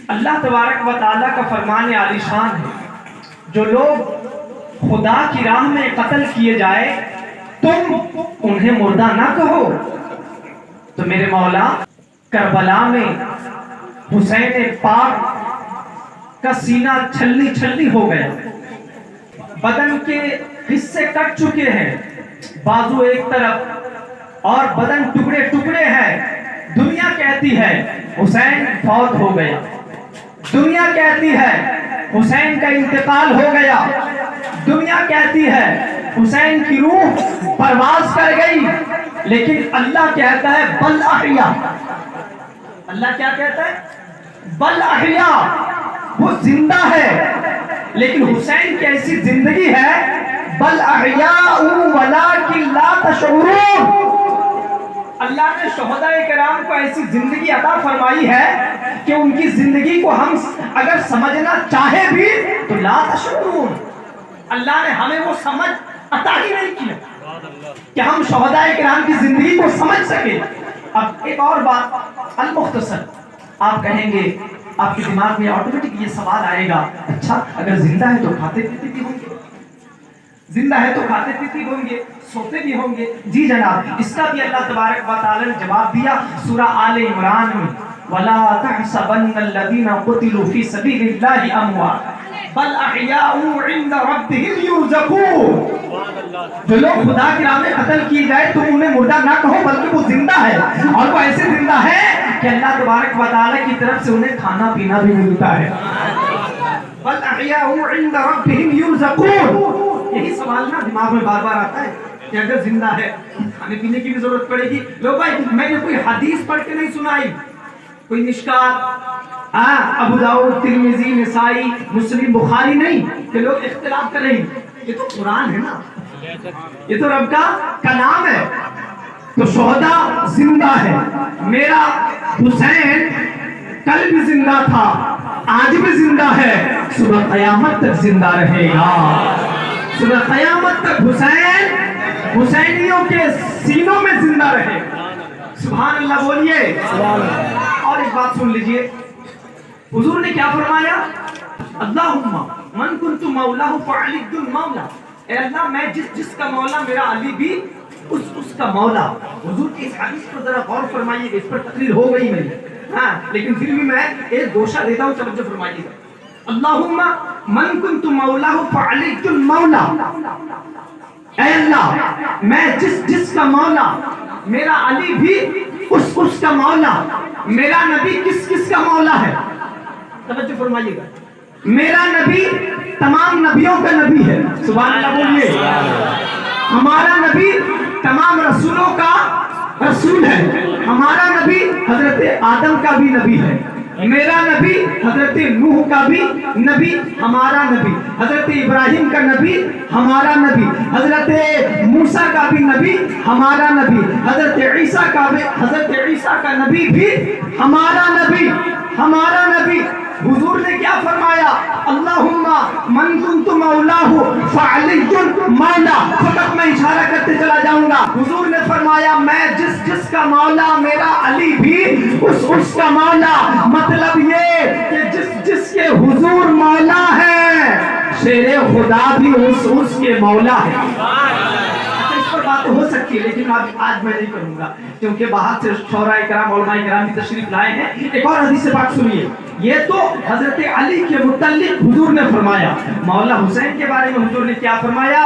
اللہ تبارک و تعالیٰ کا فرمان عالی شان ہے، جو لوگ خدا کی راہ میں قتل کیے جائے تم انہیں مردہ نہ کہو۔ تو میرے مولا کربلا میں حسین پاک کا سینہ چھلنی چھلنی ہو گیا، بدن کے حصے کٹ چکے ہیں، بازو ایک طرف اور بدن ٹکڑے ٹکڑے ہیں۔ دنیا کہتی ہے حسین فوت ہو گیا، دنیا کہتی ہے حسین کا انتقال ہو گیا، دنیا کہتی ہے حسین کی روح پرواز کر گئی، لیکن اللہ کہتا ہے بل احیا۔ اللہ کیا کہتا ہے؟ بل احیا، وہ زندہ ہے، لیکن حسین کی ایسی زندگی ہے بل احیاء ولکن لا تشعرون۔ اللہ نے شہداء کرام کو ایسی زندگی عطا فرمائی ہے کہ ان کی زندگی کو ہم اگر سمجھنا چاہے بھی تو لا تشعرون، اللہ نے ہمیں وہ سمجھ عطا ہی نہیں کیا کہ ہم شہداء کرام کی زندگی کو سمجھ سکیں۔ اب ایک اور بات المختصر، آپ کہیں گے، آپ کے دماغ میں آٹومیٹک یہ سوال آئے گا، اچھا اگر زندہ ہے تو کھاتے پیتے بھی ہوں گے، زندہ ہے تو کھاتے پیتے ہوں گے، سوتے بھی ہوں گے؟ جی جناب، اس کا بھی اللہ تبارک و تعالی نے جواب دیا سورہ آل عمران میں، وَلَا تَحْسَبَنَّ الَّذِينَ قُتِلُوا فِي سَبِيلِ اللَّهِ أَمْوَاتٌ بَلْ أَحْيَاءٌ عِندَ رَبِّهِمْ يُرْزَقُونَ۔ جو لوگ خدا کی راہ میں قتل کیے جائے تم انہیں مردہ نہ کہو، بلکہ وہ زندہ ہے، اور وہ ایسے زندہ ہے کہ اللہ تبارک و تعالی کی طرف سے انہیں کھانا پینا بھی ملتا ہے۔ بَلْ أَحْيَاءٌ عِندَ رَبِّهِمْ يُرْزَقُونَ۔ یہی سوال نا دماغ میں بار بار آتا ہے کہ اگر زندہ ہے کھانے پینے کی بھی ضرورت پڑے گی۔ لو بھائی، میں نے کوئی حدیث پڑھ کے نہیں سنائی، کوئی مشکات ابو داؤد ترمذی نسائی مسلم بخاری نہیں کہ لوگ اختلاف کر رہے ہیں، یہ تو قرآن ہے نا، یہ تو رب کا کلام ہے۔ تو شہداء زندہ ہے، میرا حسین کل بھی زندہ تھا، آج بھی زندہ ہے، صبح قیامت تک زندہ رہے گا، صبح قیامت تک حسین حسینیوں کے سینوں میں زندہ رہے۔ سبحان اللہ بولیے۔ اور ایک بات سن لیجئے، حضور نے کیا فرمایا؟ اللہم من کنت مولاہ فعلی المولا، اے اللہ میں جس کا مولا میرا علی بھی اس کا مولا۔ حضور کی اس حدیث پر ذرا غور فرمائیے، اس پر تقریر ہو گئی میری، ہاں لیکن پھر بھی میں ایک گوشہ دیتا ہوں، توجہ فرمائیے گا۔ اللہم من کنت مولاہ فعلی المولا، اے اللہ میں جس کا مولا میرا علی بھی اس کا مولا، میرا نبی کس کا مولا ہے؟ توجہ فرمائیے گا، میرا نبی تمام نبیوں کا نبی ہے، سبحان اللہ بولیے۔ ہمارا نبی تمام رسولوں کا رسول ہے، ہمارا نبی حضرت آدم کا بھی نبی ہے، میرا نبی حضرت نوح کا بھی نبی، ہمارا نبی حضرت ابراہیم کا نبی، ہمارا نبی حضرت موسیٰ کا بھی نبی، ہمارا نبی حضرت عیسیٰ کا نبی بھی ہمارا نبی، ہمارا نبی۔ حضور نے کیا فرمایا؟ اللہم من کنت مولاہ فعلی مولا، فقط میں اشارہ کرتے چلا جاؤں گا۔ حضور نے فرمایا میں جس کا مولا میرا علی بھی اس کا مولا، مطلب یہ کہ جس کے حضور مولا ہے شیر خدا بھی اس کے مولا ہے۔ اس پر بات ہو سکتی ہے لیکن آج میں نہیں کروں گا، کیونکہ باہر سے شعراء کرام علماء کرام کی تشریف لائے ہیں۔ ایک اور حدیث پاک سنیے، یہ تو حضرت علی کے متعلق حضور نے فرمایا، مولا حسین کے بارے میں حضور نے کیا فرمایا؟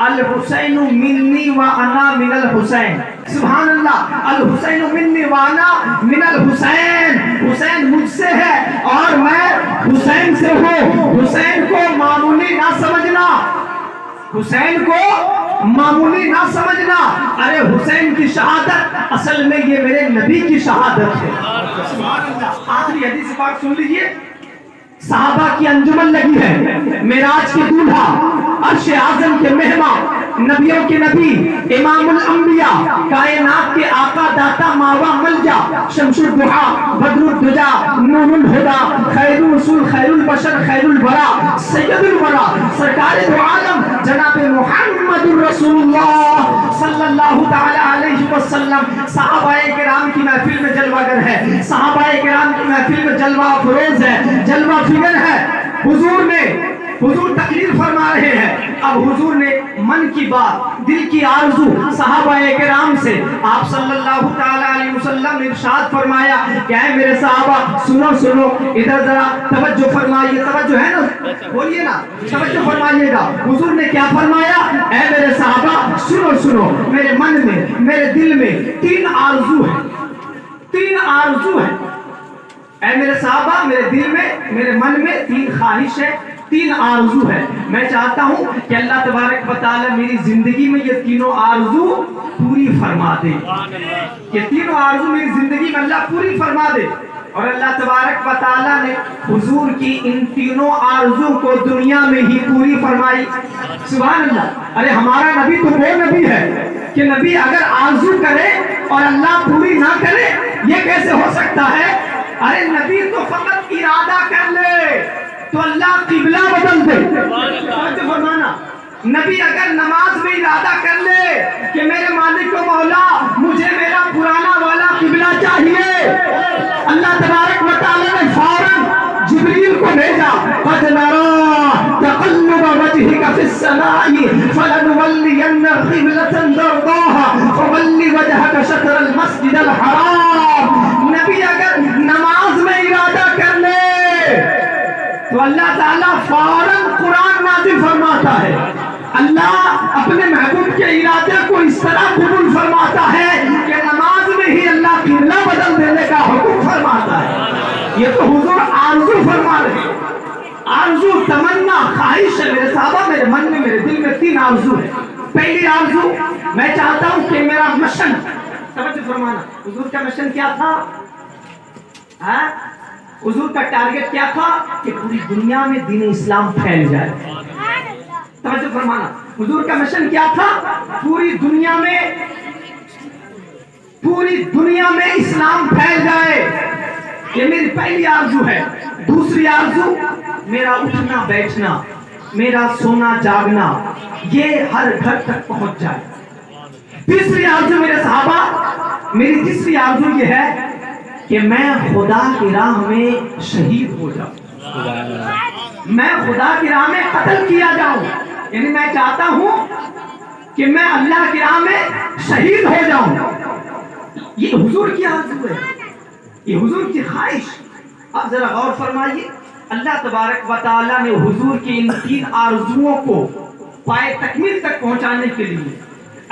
الحسین منی وانا من الحسین، سبحان اللہ، الحسین منی وانا من الحسین، حسین مجھ سے ہے اور میں حسین سے ہوں۔ حسین کو معمولی نہ سمجھنا، حسین کو معمولی نہ سمجھنا، ارے حسین کی شہادت اصل میں یہ میرے نبی کی شہادت ہے، سبحان اللہ۔ آخری حدیث پاک سن لیجئے، صحابہ کی انجمن لگی ہے، معراج کے دولہا، عرش اعظم کے مہمان، نبیوں کے نبی، امام الانبیاء، کائنات کے آقا، داتا ماوا ملجا، شمس الضحا، بدر الدجا، نور الہدا، خیر الرسول، خیر البشر، خیر الورا، سید الورا، سرکار دو عالم جناب محمد رسول اللہ صلی اللہ تعالی علیہ وسلم. صحابہ کرام کی محفل میں جلوہ گر ہے، صحابہ کرام کی محفل میں جلوہ افروز ہے، جلوہ فگر ہے. حضور تقریر فرما رہے ہیں. اب حضور نے من کی بات، دل کی آرزو صحابہ کرام سے آپ صلی اللہ تعالی علیہ وسلم نے ارشاد فرمایا کہ اے میرے صحابہ سنو ادھر ذرا توجہ فرمائیے. توجہ ہے نا؟ بولیے نا، توجہ فرمائیے گا. حضور نے کیا فرمایا؟ اے میرے صحابہ سنو، میرے من میں، میرے دل میں تین آرزو ہے. اے میرے صحابہ، میرے دل میں، میرے من میں تین خواہش ہے، تین آرزو ہے. میں چاہتا ہوں کہ اللہ تبارک و تعالی میری زندگی میں یہ تینوں آرزو پوری فرما دے. یہ تینوں آرزو میری زندگی میں اللہ پوری فرما دے. اور اللہ تبارک و تعالی نے حضور کی ان تینوں آرزو کو دنیا میں ہی پوری فرمائی. سبحان اللہ. ارے ہمارا نبی تو وہ نبی ہے کہ نبی اگر آرزو کرے اور اللہ پوری نہ کرے، یہ کیسے ہو سکتا ہے؟ ارے نبی تو فقط ارادہ کر لے تو اللہ قبلہ بدل دے. فرمانا نبی اگر نماز میں ارادہ کر لے کہ میرے مالک و مولا مجھے میرا پرانا والا قبلہ چاہیے، اللہ تبارک و تعالی نے فوراً جبریل کو بھیجا. قد نرى تقلب وجهك في السماء فلنولينك قبلة ترضاها فول وجهك شطر المسجد الحرام. نبی اگر نماز میں ارادہ کر لے تو اللہ تعالیٰ فوراً قرآن نازل فرماتا ہے. اللہ اپنے محبوب کے ارادے کو اس طرح قبول فرماتا ہے کہ نماز میں ہی اللہ قبلہ بدل دینے کا حکم فرماتا ہے. یہ تو حضور آرزو فرما رہے ہیں. آرزو، تمنا، خواہش ہے. میرے صحابہ، میرے من میں، میرے دل میں تین آرزو ہے. پہلی آرزو، میں چاہتا ہوں کہ میرا مشن، توجہ فرمانا، حضور کا مشن کیا تھا؟ حضور کا ٹارگٹ کیا تھا؟ کہ پوری دنیا میں دین اسلام پھیل جائے. توجہ فرمانا، حضور کا مشن کیا تھا؟ پوری دنیا میں اسلام پھیل جائے. یہ میری پہلی آرزو ہے. دوسری آرزو، میرا اٹھنا بیٹھنا، میرا سونا جاگنا، یہ ہر گھر تک پہنچ جائے. تیسری آرزو میرے صحابہ، میری تیسری آرزو یہ ہے کہ میں خدا کی راہ میں شہید ہو جاؤں. میں خدا کی راہ میں قتل کیا جاؤں. یعنی میں چاہتا ہوں کہ میں اللہ کی راہ میں شہید ہو جاؤں. یہ حضور کی آرزو ہے، یہ حضور کی خواہش. اب ذرا غور فرمائیے، اللہ تبارک و تعالیٰ نے حضور کی ان تین آرزوؤں کو پائے تکمیل تک پہنچانے کے لیے،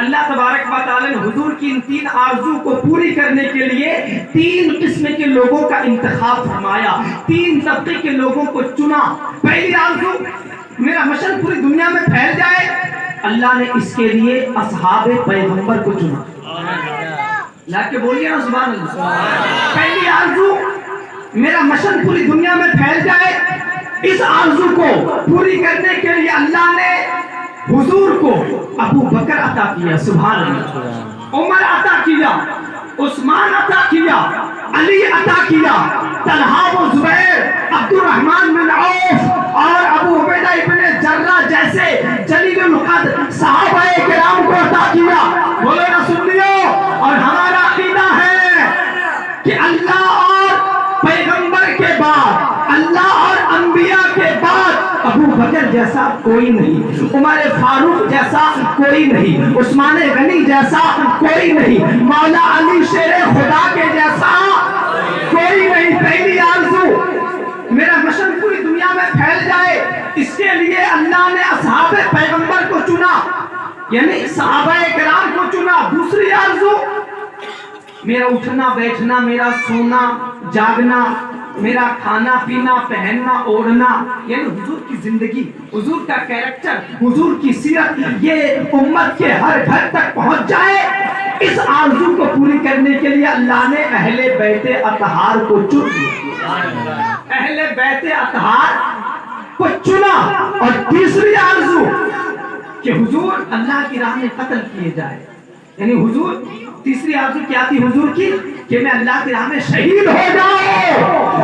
اللہ تبارک و تعالیٰ نے حضور کی ان تین آرزو کو پوری کرنے کے لیے تین قسم کے لوگوں کا انتخاب فرمایا، تین طبقے کے لوگوں کو چنا. پہلی آرزو، میرا مشن پوری دنیا میں پھیل جائے. اللہ نے اس کے لیے اصحاب پیغمبر کو چنا. لا کے بولیے نا سبحان اللہ. پہلی آرزو، میرا مشن پوری دنیا میں پھیل جائے. اس آرزو کو پوری کرنے کے لیے اللہ نے حضور کو ابو بکر عطا کیا. سبحان اللہ. عمر عطا کیا، عثمان عطا کیا، علی عطا کیا، طلحہ و زبیر، عبد الرحمن بن عوف اور ابو عبیدہ ابن جرہ جیسے جلیل القدر صحابہ کرام کو عطا کیا. بولے نا سن لیو. اور ہمارا عقیدہ ہے کہ اللہ اور پیغمبر کے بعد، اللہ اور انبیاء کے بعد ابو بکر جیسا کوئی نہیں، عمر فاروق جیسا کوئی نہیں، عثمان غنی جیسا کوئی نہیں، مولا علی شیر خدا کے جیسا کوئی نہیں. پہلی آرزو، میرا مشن پوری دنیا میں پھیل جائے. اس کے لیے اللہ نے اصحاب پیغمبر کو چنا، یعنی صحابہ کرام کو چنا. دوسری آرزو، میرا اٹھنا بیٹھنا، میرا سونا جاگنا، میرا کھانا پینا پہننا اوڑھنا، یعنی حضور کی زندگی، حضور کا کیریکٹر، حضور کی سیرت یہ امت کے ہر گھر تک پہنچ جائے. اس آرزو کو پوری کرنے کے لیے اللہ نے اہل بیت اطہار کو چن لیا. اہل بیت اطہار کو چنا. اور تیسری آرزو کہ حضور اللہ کی راہ میں قتل کیے جائے. یعنی حضور تیسری آرزو کیا تھی حضور کی کہ میں اللہ کی راہ میں شہید ہو جاؤں.